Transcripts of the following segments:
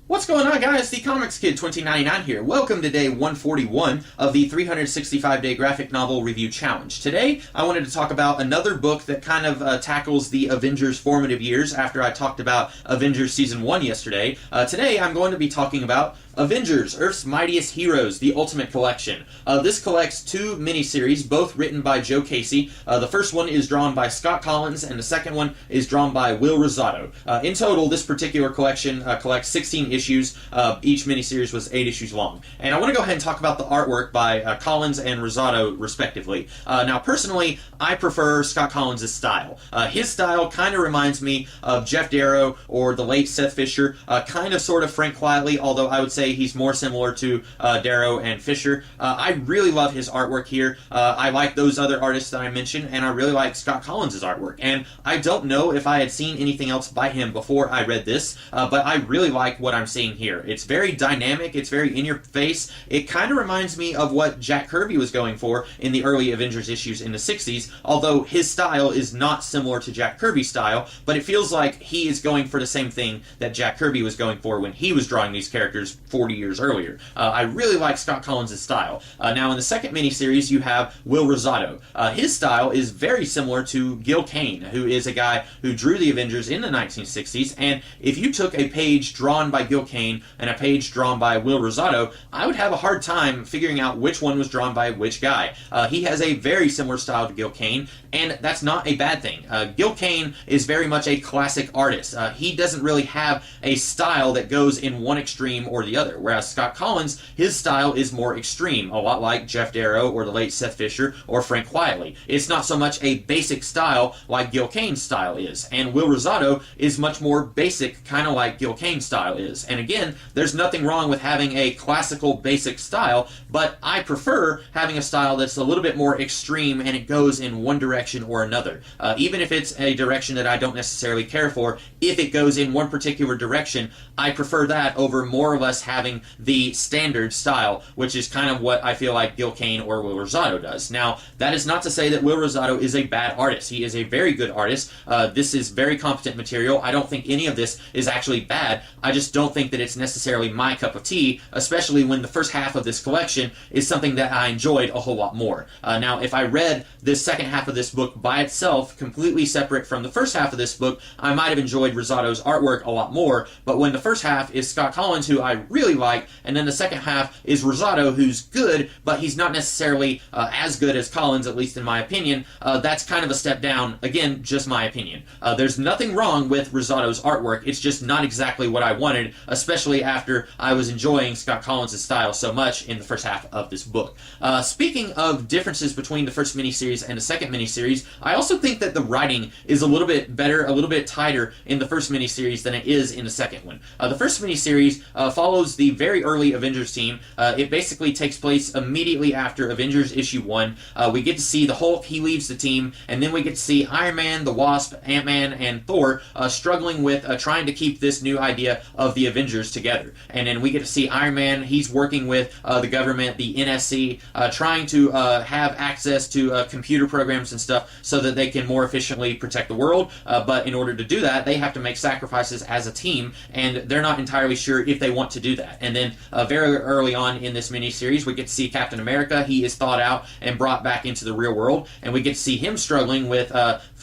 What's going on, guys? The Comics Kid 2099 here. Welcome to day 141 of the 365-day graphic novel review challenge. Today, I wanted to talk about another book that kind of tackles the Avengers formative years after I talked about Avengers Season 1 yesterday. Today, I'm going to be talking about Avengers, Earth's Mightiest Heroes, the Ultimate Collection. This collects two miniseries, both written by Joe Casey. The first one is drawn by Scott Collins, and the second one is drawn by Will Rosado. In total, this particular collection collects 16 issues. Each miniseries was 8 issues long. And I want to go ahead and talk about the artwork by Collins and Rosado, respectively. Now, personally, I prefer Scott Collins' style. His style kind of reminds me of Jeff Darrow or the late Seth Fisher, kind of sort of Frank Quietly, although I would say he's more similar to Darrow and Fisher. I really love his artwork here. I like those other artists that I mentioned, and I really like Scott Collins' artwork. And I don't know if I had seen anything else by him before I read this, but I really like what I'm seeing here. It's very dynamic, it's very in your face. It kind of reminds me of what Jack Kirby was going for in the early Avengers issues in the 60s, although his style is not similar to Jack Kirby's style, but it feels like he is going for the same thing that Jack Kirby was going for when he was drawing these characters 40 years earlier. I really like Scott Collins' style. Now, in the second miniseries, you have Will Rosado. His style is very similar to Gil Kane, who is a guy who drew the Avengers in the 1960s, and if you took a page drawn by Gil Kane and a page drawn by Will Rosado, I would have a hard time figuring out which one was drawn by which guy. He has a very similar style to Gil Kane, and that's not a bad thing. Gil Kane is very much a classic artist. He doesn't really have a style that goes in one extreme or the other, whereas Scott Collins, his style is more extreme, a lot like Jeff Darrow or the late Seth Fisher or Frank Quietly. It's not so much a basic style like Gil Kane's style is, and Will Rosado is much more basic, kind of like Gil Kane's style is. And again, there's nothing wrong with having a classical basic style, but I prefer having a style that's a little bit more extreme and it goes in one direction or another. Even if it's a direction that I don't necessarily care for, if it goes in one particular direction, I prefer that over more or less having the standard style, which is kind of what I feel like Gil Kane or Will Rosado does. Now, that is not to say that Will Rosado is a bad artist. He is a very good artist. This is very competent material. I don't think any of this is actually bad. I just don't think that it's necessarily my cup of tea, especially when the first half of this collection is something that I enjoyed a whole lot more. Now, if I read this second half of this book by itself, completely separate from the first half of this book, I might have enjoyed Rosado's artwork a lot more, but when the first half is Scott Collins, who I really like, and then the second half is Rosado, who's good, but he's not necessarily as good as Collins, at least in my opinion, that's kind of a step down. Again, just my opinion. There's nothing wrong with Rosado's artwork, it's just not exactly what I wanted, especially after I was enjoying Scott Collins' style so much in the first half of this book. Speaking of differences between the first miniseries and the second miniseries, I also think that the writing is a little bit better, a little bit tighter in the first miniseries than it is in the second one. The first miniseries follows the very early Avengers team. It basically takes place immediately after Avengers issue 1. We get to see the Hulk, he leaves the team, and then we get to see Iron Man, the Wasp, Ant-Man, and Thor struggling with trying to keep this new idea of the Avengers together. And then we get to see Iron Man, he's working with the government, the NSC, trying to have access to computer programs and stuff so that they can more efficiently protect the world, but in order to do that, they have to make sacrifices as a team, and they're not entirely sure if they want to do that. And then very early on in this miniseries, we get to see Captain America. He is thawed out and brought back into the real world, and we get to see him struggling with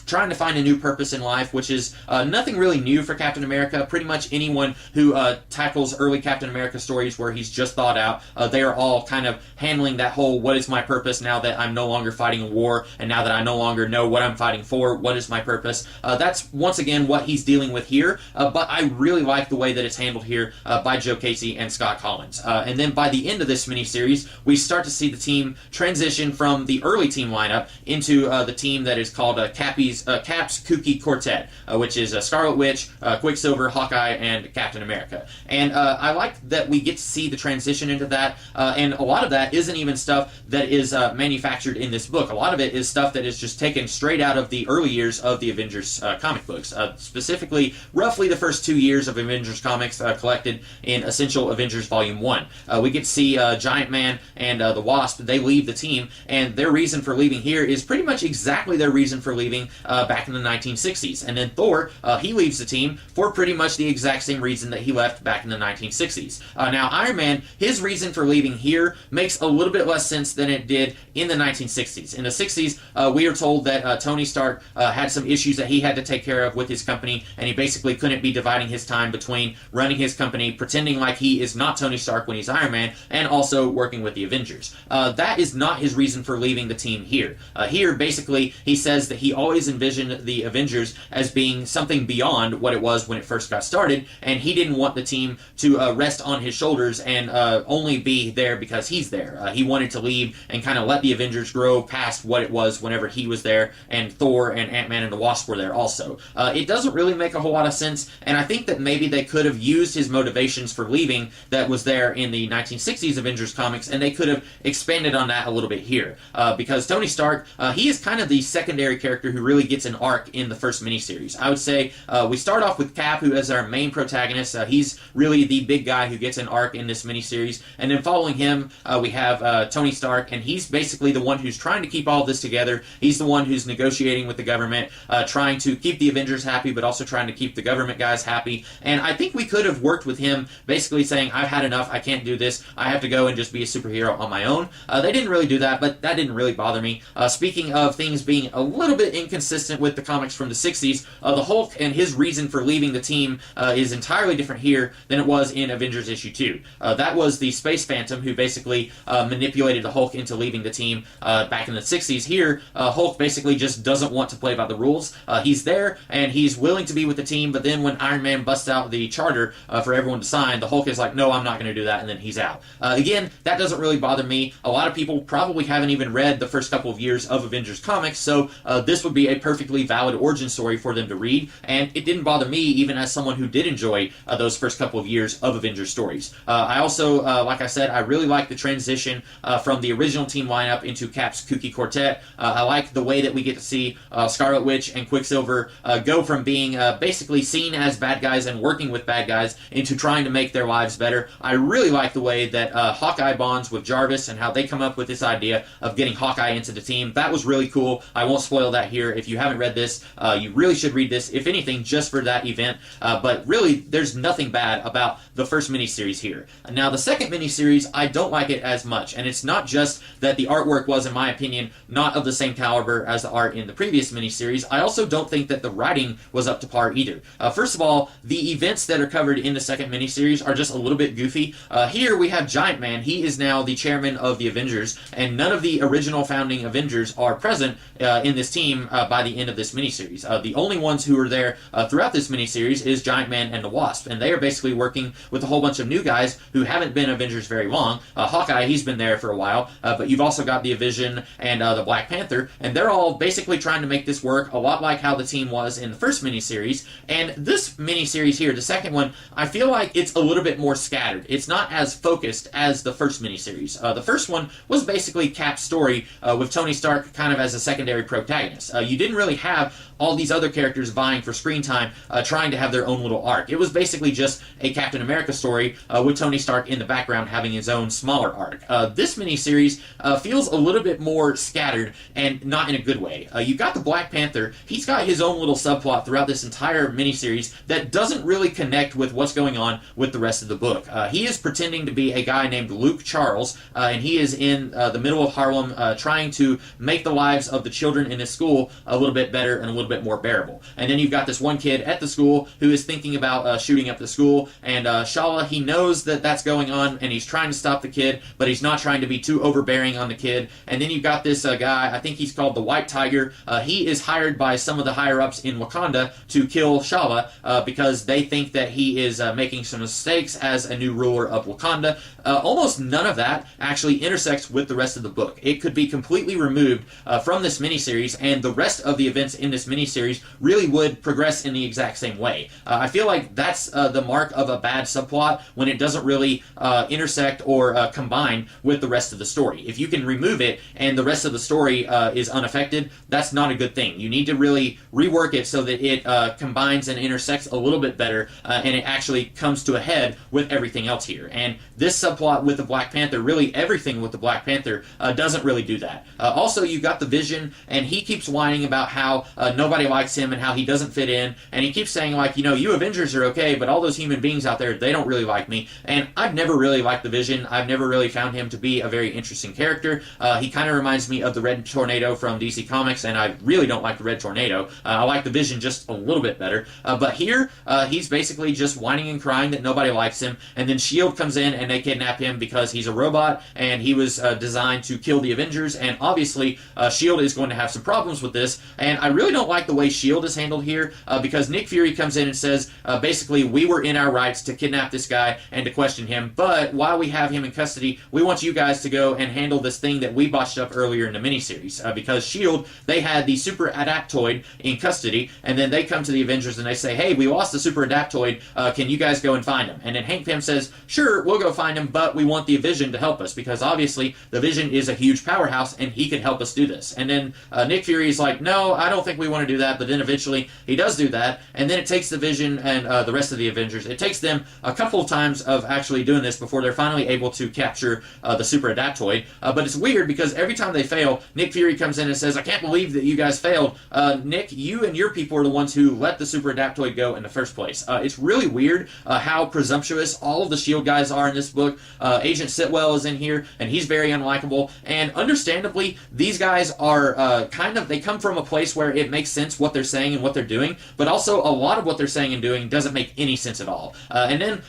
trying to find a new purpose in life, which is nothing really new for Captain America. Pretty much anyone who tackles early Captain America stories where he's just thawed out, they are all kind of handling that whole, what is my purpose now that I'm no longer fighting a war, and now that I no longer know what I'm fighting for, what is my purpose? That's once again what he's dealing with here, but I really like the way that it's handled here by Joe Casey and Scott Collins. And then by the end of this miniseries, we start to see the team transition from the early team lineup into the team that is called Cap's Kooky Quartet, which is Scarlet Witch, Quicksilver, Hawkeye, and Captain America. And I like that we get to see the transition into that, and a lot of that isn't even stuff that is manufactured in this book. A lot of it is stuff that is just taken straight out of the early years of the Avengers comic books, specifically roughly the first 2 years of Avengers comics collected in Essential Avengers Volume 1. We get to see Giant Man and the Wasp. They leave the team, and their reason for leaving here is pretty much exactly their reason for leaving back in the 1960s. And then Thor, he leaves the team for pretty much the exact same reason that he left back in the 1960s. Now, Iron Man, his reason for leaving here makes a little bit less sense than it did in the 1960s. In the 60s, we are told that Tony Stark had some issues that he had to take care of with his company, and he basically couldn't be dividing his time between running his company, pretending like he is not Tony Stark when he's Iron Man, and also working with the Avengers. That is not his reason for leaving the team here. Here, basically, he says that he always envisioned the Avengers as being something beyond what it was when it first got started, and he didn't want the team to rest on his shoulders and only be there because he's there. He wanted to leave and kind of let the Avengers grow past what it was whenever he was there, and Thor and Ant-Man and the Wasp were there also. It doesn't really make a whole lot of sense, and I think that maybe they could have used his motivations for leaving that was there in the 1960s Avengers comics, and they could have expanded on that a little bit here. Because Tony Stark, he is kind of the secondary character who really gets an arc in the first miniseries. I would say we start off with Cap, who is our main protagonist. He's really the big guy who gets an arc in this miniseries, and then following him, we have Tony Stark, and he's basically the one who's trying to keep all this together. He's the one who's negotiating with the government, trying to keep the Avengers happy, but also trying to keep the government guys happy. And I think we could have worked with him, basically saying, I've had enough, I can't do this, I have to go and just be a superhero on my own. They didn't really do that, but that didn't really bother me. Speaking of things being a little bit inconsistent with the comics from the 60s, the Hulk and his reason for leaving the team is entirely different here than it was in Avengers issue 2. That was the Space Phantom who basically manipulated the Hulk into leaving the team back in the 60s. Here, Hulk basically just doesn't want to play by the rules. He's there, and he's willing to be with the team, but then when Iron Man busts out the charter for everyone to sign, the Hulk is like, no, I'm not going to do that, and then he's out. Again, that doesn't really bother me. A lot of people probably haven't even read the first couple of years of Avengers comics, so this would be a perfectly valid origin story for them to read, and it didn't bother me even as someone who did enjoy those first couple of years of Avengers stories. I also, like I said, I really like the transition from the original team lineup into Cap's kooky quartet. I like the way that we get to see Scarlet Witch and Quicksilver go from being basically seen as bad guys and working with bad guys into trying to make their lives better. I really like the way that Hawkeye bonds with Jarvis and how they come up with this idea of getting Hawkeye into the team. That was really cool. I won't spoil that here. If you haven't read this, you really should read this, if anything, just for that event. But really, there's nothing bad about the first miniseries here. Now, the second miniseries, I don't like it as much, and it's not just that the artwork was, in my opinion, not of the same caliber as the art in the previous miniseries. I also don't think that the writing was up to par either. First of all, the events that are covered in the second miniseries are just a little bit goofy. Here we have Giant Man. He is now the chairman of the Avengers, and none of the original founding Avengers are present in this team by the end of this miniseries. The only ones who are there throughout this miniseries is Giant Man and the Wasp, and they are basically working with a whole bunch of new guys who haven't been Avengers very long. Hawkeye, he's been there for a while, but you've also got the Vision and the Black Panther, and they're all basically trying to make this work a lot like how the team was in the first miniseries. And this miniseries here, the second one, I feel like it's a little bit more scattered. It's not as focused as the first miniseries. The first one was basically Cap's story with Tony Stark kind of as a secondary protagonist. You didn't really have all these other characters vying for screen time, trying to have their own little arc. It was basically just a Captain America story with Tony Stark in the background having his own smaller arc. This miniseries feels a little bit more scattered and not in a good way. You got the Black Panther. He's got his own little subplot throughout this entire miniseries that doesn't really connect with what's going on with the rest of the book. He is pretending to be a guy named Luke Charles, and he is in the middle of Harlem trying to make the lives of the children in his school a little bit better and a little bit more bearable. And then you've got this one kid at the school who is thinking about shooting up the school, and Shala, he knows that that's going on, and he's trying to stop the kid, but he's not trying to be too overbearing on the kid. And then you've got this guy, I think he's called the White Tiger. He is hired by some of the higher-ups in Wakanda to kill Shala because they think that he is making some mistakes as a new ruler of Wakanda. Almost none of that actually intersects with the rest of the book. It could be completely removed from this miniseries, and the rest of the events in this miniseries really would progress in the exact same way. I feel like that's the mark of a bad subplot when it doesn't really intersect or combine with the rest of the story. If you can remove it and the rest of the story is unaffected, that's not a good thing. You need to really rework it so that it combines and intersects a little bit better, and it actually comes to a head with everything else here. And this subplot with the Black Panther, really everything with the Black Panther, doesn't really do that. Also, you got the Vision, and he keeps whining about how nobody likes him and how he doesn't fit in, and he keeps saying, like, you know, you Avengers are okay, but all those human beings out there, they don't really like me. And I've never really liked the Vision. I've never really found him to be a very interesting character. He kind of reminds me of the Red Tornado from DC Comics, and I really don't like the Red Tornado. I like the Vision just a little bit better. But here, he's basically just whining and crying that nobody likes him, and then S.H.I.E.L.D. comes in and they kidnap him because he's a robot, and he was designed to kill the Avengers, and obviously S.H.I.E.L.D. is going to have some problems with this, and I really don't like the way S.H.I.E.L.D. is handled here, because Nick Fury comes in and says, basically, we were in our rights to kidnap this guy and to question him, but while we have him in custody, we want you guys to go and handle this thing that we botched up earlier in the miniseries, because S.H.I.E.L.D., they had the super adaptoid in custody, and then they come to the Avengers and they say, hey, we lost the super adaptoid, can you guys go and find him? And then Hank Pym says, sure, we'll go find him, but we want the Vision to help us, because obviously the Vision is a huge powerhouse and he can help us do this. And then Nick Fury is like, no, I don't think we want to do that, but then eventually he does do that, and then it takes the Vision and the rest of the Avengers, it takes them a couple of times of actually doing this before they're finally able to capture the super adaptoid, but it's weird because every time they fail, Nick Fury comes in and says, I can't believe that you guys failed. Nick, you and your people are the ones who let the super adaptoid go in the first place. It's really weird how presumptuous all of the S.H.I.E.L.D. guys are in this book. Agent Sitwell is in here, and he's very unlikable, and understandably, these guys are they come from a place where it makes sense what they're saying and what they're doing, but also a lot of what they're saying and doing doesn't make any sense at all. And then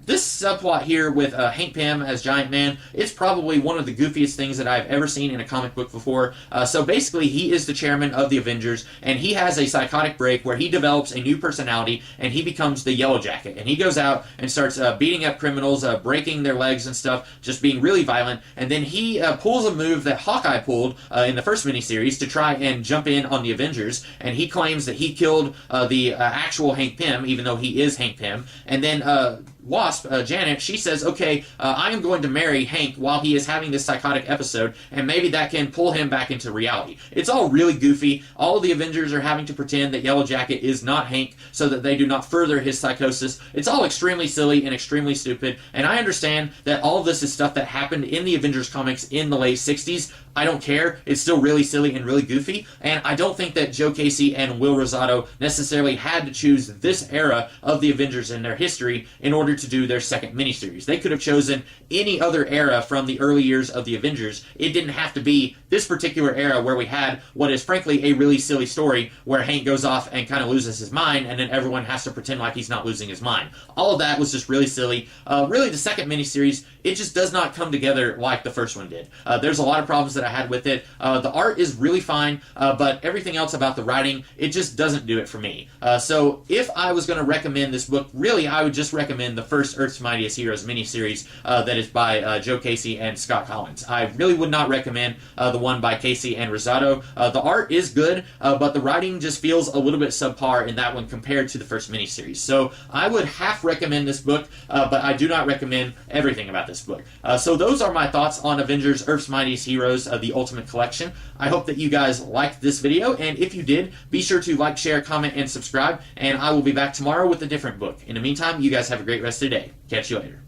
this subplot here with Hank Pym as Giant Man, it's probably one of the goofiest things that I've ever seen in a comic book before. So basically, he is the chairman of the Avengers, and he has a psychotic break where he develops a new personality, and he becomes the Yellow Jacket, and he goes out and starts beating up criminals, breaking their legs and stuff, just being really violent, and then he pulls a move that Hawkeye pulled in the first miniseries to try and jump in on the Avengers, and he claims that he killed the actual Hank Pym, even though he is Hank Pym, and then Wasp, Janet, she says, okay, I am going to marry Hank while he is having this psychotic episode, and maybe that can pull him back into reality. It's all really goofy. All of the Avengers are having to pretend that Yellow Jacket is not Hank so that they do not further his psychosis. It's all extremely silly and extremely stupid, and I understand that all of this is stuff that happened in the Avengers comics in the late 60s. I don't care. It's still really silly and really goofy, and I don't think that Joe Casey and Will Rosado necessarily had to choose this era of the Avengers in their history in order to do their second miniseries. They could have chosen any other era from the early years of the Avengers. It didn't have to be this particular era where we had what is frankly a really silly story where Hank goes off and kind of loses his mind, and then everyone has to pretend like he's not losing his mind. All of that was just really silly. Really, the second miniseries, it just does not come together like the first one did. There's a lot of problems that I had with it. The art is really fine, but everything else about the writing, it just doesn't do it for me. So if I was going to recommend this book, really, I would just recommend the first Earth's Mightiest Heroes miniseries that is by Joe Casey and Scott Collins. I really would not recommend the one by Casey and Rosado. The art is good, but the writing just feels a little bit subpar in that one compared to the first miniseries. So I would half recommend this book, but I do not recommend everything about this book. So those are my thoughts on Avengers Earth's Mightiest Heroes, the Ultimate Collection. I hope that you guys liked this video, and if you did, be sure to like, share, comment, and subscribe, and I will be back tomorrow with a different book. In the meantime, you guys have a great rest of the day. Catch you later.